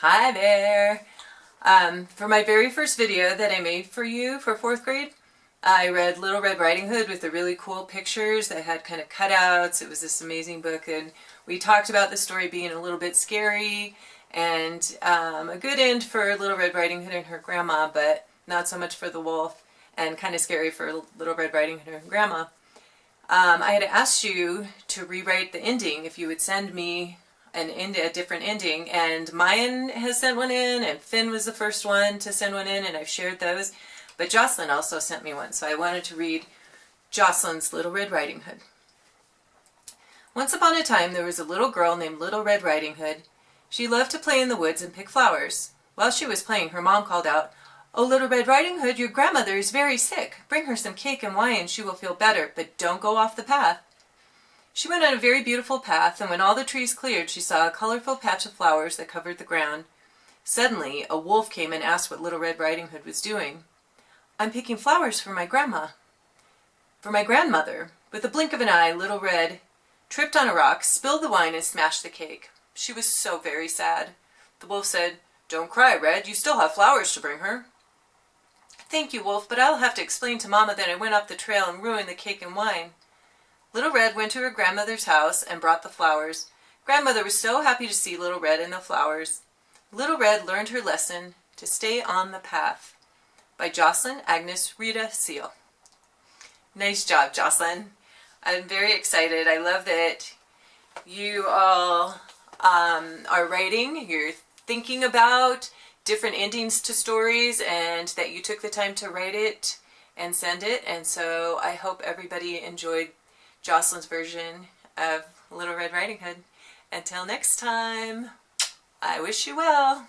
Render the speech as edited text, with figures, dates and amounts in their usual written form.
Hi there! For my very first video that I made for you for 4th grade, I read Little Red Riding Hood with the really cool pictures that had kind of cutouts. It was this amazing book, and we talked about the story being a little bit scary and a good end for Little Red Riding Hood and her grandma, but not so much for the wolf, and kind of scary for Little Red Riding Hood and her grandma. I had asked you to rewrite the ending if you would send me a different ending, and Mayan has sent one in, and Finn was the first one to send one in, and I've shared those. But Josselyn also sent me one, so I wanted to read Josselyn's Little Red Riding Hood. Once upon a time there was a little girl named Little Red Riding Hood. She loved to play in the woods and pick flowers. While she was playing, her mom called out, "Oh, Little Red Riding Hood, your grandmother is very sick. Bring her some cake and wine and she will feel better, but don't go off the path." She went on a very beautiful path, and when all the trees cleared, she saw a colorful patch of flowers that covered the ground. Suddenly, a wolf came and asked what Little Red Riding Hood was doing. "I'm picking flowers for my grandmother." With a blink of an eye, Little Red tripped on a rock, spilled the wine, and smashed the cake. She was so very sad. The wolf said, "Don't cry, Red. You still have flowers to bring her." "Thank you, Wolf, but I'll have to explain to Mama that I went off the trail and ruined the cake and wine." Little Red went to her grandmother's house and brought the flowers. Grandmother was so happy to see Little Red and the flowers. Little Red learned her lesson to stay on the path. By Josselyn Agnes Rita Seal. Nice job, Josselyn. I'm very excited. I love that you all are writing. You're thinking about different endings to stories, and that you took the time to write it and send it. And so I hope everybody enjoyed Josselyn's version of Little Red Riding Hood. Until next time, I wish you well.